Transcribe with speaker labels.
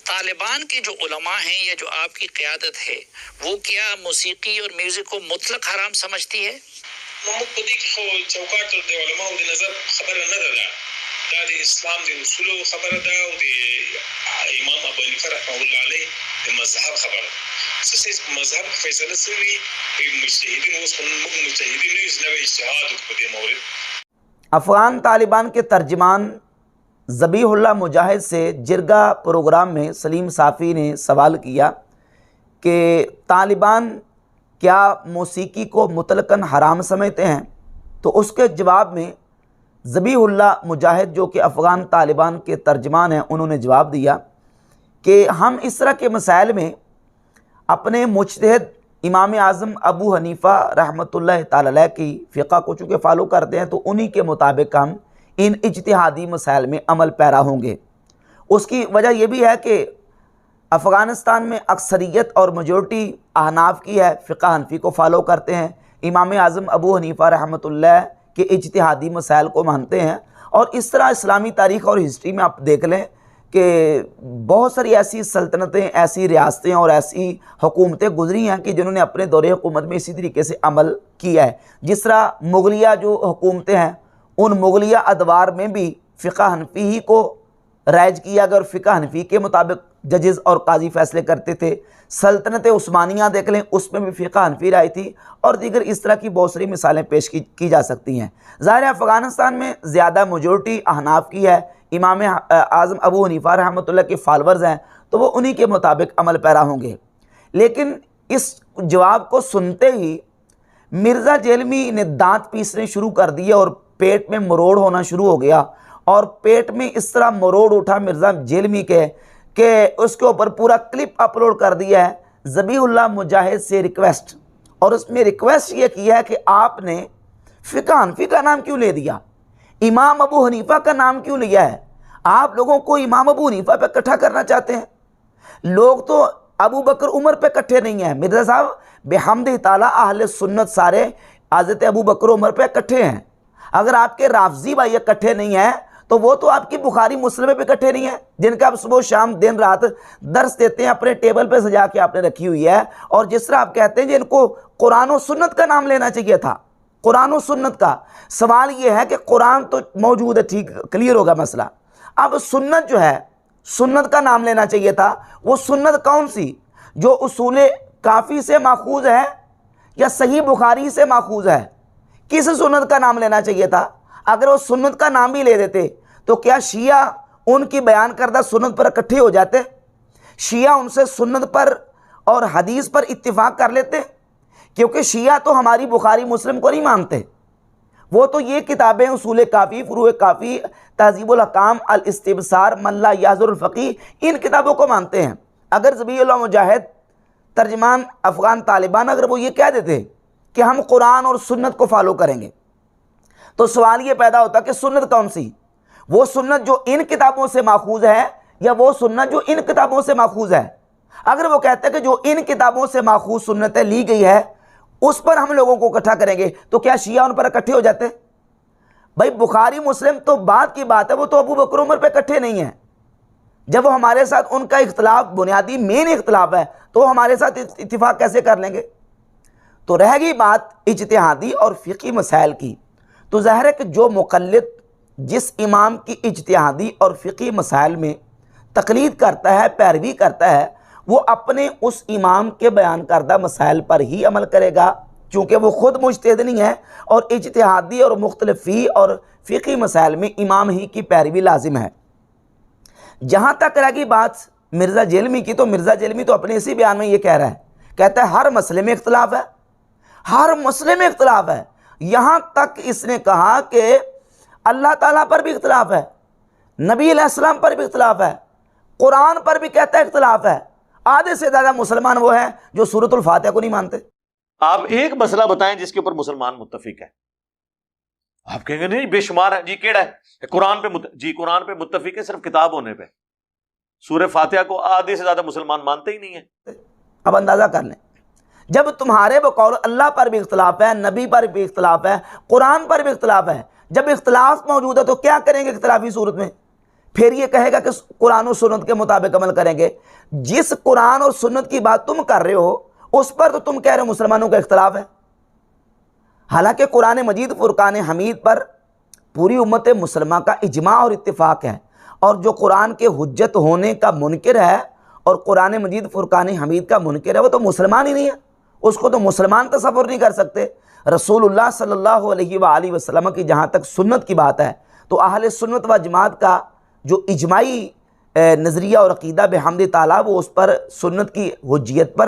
Speaker 1: तालिबान के जो उलमा हैं या जो आपकी क़यादत है वो क्या मौसीकी और म्यूज़िक को मुतलक हराम समझती है? चौकाट नज़र खबर न दा इस्लाम दे उसूल खबर दा इमाम अबू हनीफा रहमतुल्लाह अलैह दे मजहब खबर से मजहब फैसला से भी मुजतहिदीन मुजतहिदीन ने इसने इज्तिहाद को दे मौलिद।
Speaker 2: अफ़गान तालिबान के तर्जमान ज़बीहुल्लाह मुजाहिद से जिरगा प्रोग्राम में सलीम साफ़ी ने सवाल किया कि तालिबान क्या मौसीकी को मुतलकन हराम समझते हैं, तो उसके जवाब में ज़बीहुल्लाह मुजाहिद जो कि अफ़गान तालिबान के तर्जमान हैं, उन्होंने जवाब दिया कि हम इस तरह के मसाइल में अपने मुज्तहिद इमाम आज़म अबू हनीफ़ा रहमतुल्लाह तआला अलैह की फ़िक़्ह को चूँकि फ़ॉलो करते हैं तो उन्हीं के मुताबिक हम इन इज्तिहादी मसाइल में अमल पैरा होंगे। उसकी वजह यह भी है कि अफ़गानिस्तान में अक्सरियत और मेजॉरिटी अहनाफ की है, फ़िक़्ह हनफ़ी को फ़ॉलो करते हैं, इमाम आज़म अबू हनीफ़ा रहमतुल्लाह के इज्तिहादी मसाइल को मानते हैं। और इस तरह इस्लामी तारीख़ और हिस्ट्री में आप देख लें कि बहुत सारी ऐसी सल्तनतें, ऐसी रियासतें और ऐसी हुकूमतें गुजरी हैं कि जिन्होंने अपने दौरे हुकूमत में इसी तरीके से अमल किया है। जिस तरह मुगलिया जो हुकूमतें हैं, उन मुगलिया अदवार में भी फ़िक़्ह हनफ़ी ही को राइज किया गया और फ़िक़्ह हनफ़ी के मुताबिक जजेस और काजी फ़ैसले करते थे। सल्तनत उस्मानिया देख लें, उसमें भी फ़िक़्ह हनफ़ी राय थी और दीगर इस तरह की बहुत सारी मिसालें पेश की जा सकती हैं। ज़ाहिर है अफ़गानिस्तान में ज़्यादा मेजॉरिटी अहनाफ की है, इमाम आज़म अबू हनीफ़ा रहमतुल्लाह के फॉलोअर्स हैं, तो वो उन्हीं के मुताबिक अमल पैरा होंगे। लेकिन इस जवाब को सुनते ही मिर्ज़ा जेलमी ने दांत पीसने शुरू कर दिए और पेट में मरोड़ होना शुरू हो गया। और पेट में इस तरह मरोड़ उठा मिर्ज़ा जेलमी के कि उसके ऊपर पूरा क्लिप अपलोड कर दिया है ज़बीहुल्लाह मुजाहिद से रिक्वेस्ट, और उसमें रिक्वेस्ट ये किया है कि आपने फ़िक़्ह हनफ़ी का नाम क्यों ले दिया, इमाम अबू हनीफ़ा का नाम क्यों लिया है, आप लोगों को इमाम अबू हनीफ़ा पे इकट्ठा करना चाहते हैं। लोग तो अबू बकर उमर पे इकट्ठे नहीं हैं। मिर्ज़ा साहब बेहम्दिल्लाह ताला अहले सुन्नत सारे हज़रत अबू बकर उमर पे इकट्ठे हैं। अगर आपके राफ़ज़ी भाई इकट्ठे नहीं हैं तो वो तो आपकी बुखारी मुस्लिम पे इकट्ठे नहीं है, जिनका आप सुबह शाम दिन रात दर्स देते हैं, अपने टेबल पे सजा के आपने रखी हुई है। और जिस तरह आप कहते हैं जिनको कुरान और सुन्नत का नाम लेना चाहिए था, कुरान और सुन्नत का सवाल ये है कि कुरान तो मौजूद है, ठीक क्लियर होगा मसला। अब सुन्नत जो है, सुन्नत का नाम लेना चाहिए था। वो सुन्नत कौन सी जो उसूल काफ़ी से माखूज है या सही बुखारी से माखूज है, किस सुन्नत का नाम लेना चाहिए था। अगर वो सुन्नत का नाम भी ले देते तो क्या शिया उनकी बयान करदा सुन्नत पर इकट्ठे हो जाते, शिया उनसे सुन्नत पर और हदीस पर इत्तिफाक कर लेते, क्योंकि शिया तो हमारी बुखारी मुस्लिम को नहीं मानते। वो तो ये किताबें उसूल काफ़ी, फ़ुरूए काफ़ी, तहज़ीबुल हकाम, अल इस्तिबसार, मल्ला याज़ुल फ़क़ीह, इन किताबों को मानते हैं। अगर ज़बीहुल्लाह मुजाहिद तर्जमान अफ़गान तालिबान अगर वो ये कह देते कि हम कुरान और सुन्नत को फॉलो करेंगे, तो सवाल ये पैदा होता कि सुन्नत कौन सी, वो सुन्नत जो इन किताबों से माखूज है या वो सुन्नत जो इन किताबों से माखूज है। अगर वो कहते हैं कि जो इन किताबों से माखूज सुन्नतें ली गई है उस पर हम लोगों को इकट्ठा करेंगे, तो क्या शिया उन पर इकट्ठे हो जाते। भाई बुखारी मुस्लिम तो बात की बात है, वो तो अबू बकर उमर पर इकट्ठे नहीं है। जब वो हमारे साथ उनका इख्तलाफ बुनियादी मेन इख्तलाफ है तो हमारे साथ इत्तिफाक कैसे कर लेंगे। तो रह गई बात इज्तिहादी और फ़िक़ही मसाइल की, तो ज़ाहिर है कि जो मुक़ल्लिद जिस इमाम की इज्तिहादी और फ़िक़ही मसाइल में तक़लीद करता है, पैरवी करता है, वो अपने उस इमाम के बयान करदा मसाइल पर ही अमल करेगा, चूँकि वो ख़ुद मुज्तहिद नहीं है और इज्तिहादी और मुख्तलिफ़ फ़िक़ही और फ़िक़ही मसाइल में इमाम ही की पैरवी लाजिम है। जहाँ तक रह गई बात मिर्ज़ा जेलमी की, तो मिर्ज़ा जेलमी तो अपने इसी बयान में ये कह रहा है, कहता है हर मसले में इख्तलाफ है, हर मसले में इख्तलाफ है। यहाँ तक इसने कहा कि अल्लाह ताला पर भी इख्तलाफ है, नबी अलैहिस्सलाम पर भी इख्तलाफ है, कुरान पर भी कहता है इख्तलाफ है। आधे से ज़्यादा मुसलमान वो हैं जो सूरतुल फातिहा को नहीं मानते।
Speaker 3: आप एक मसला बताएं जिसके ऊपर मुसलमान मुत्तफिक है। आप कहेंगे नहीं बेशुमार है जी, केड़ा है कुरान पे जी, कुरान पे मुत्तफिक है सिर्फ किताब होने पे। सूरह फातिहा को आधे से ज्यादा मुसलमान मानते ही नहीं है।
Speaker 2: अब अंदाजा कर लें, जब तुम्हारे बकौल अल्लाह पर भी इख्तलाफ है, नबी पर भी इख्तलाफ है, कुरान पर भी इख्तलाफ है, जब इख्तलाफ मौजूद है तो क्या करेंगे इख्तलाफी सूरत में। फिर ये कहेगा कि कुरान और सुन्नत के मुताबिक अमल करेंगे। जिस कुरान और सुन्नत की बात तुम कर रहे हो उस पर तो तुम कह रहे हो मुसलमानों का इख्तलाफ है। हालांकि कुरान मजीद फुरकान हमीद पर पूरी उम्मत मुसलमान का इजमा और इत्तिफाक है, और जो कुरान के हुज्जत होने का मुनकिर है और कुरान मजीद फुरकान हमीद का मुनकिर है वो तो मुसलमान ही नहीं है, उसको तो मुसलमान तसव्वुर नहीं कर सकते। रसूलुल्लाह सल्लल्लाहु अलैहि वसल्लम की जहाँ तक सुन्नत की बात है तो अहले सुन्नत व जमात का जो इजमाई नज़रिया और अक़ीदा बिहम्दि ताला वो उस पर सुन्नत की हुज्जियत पर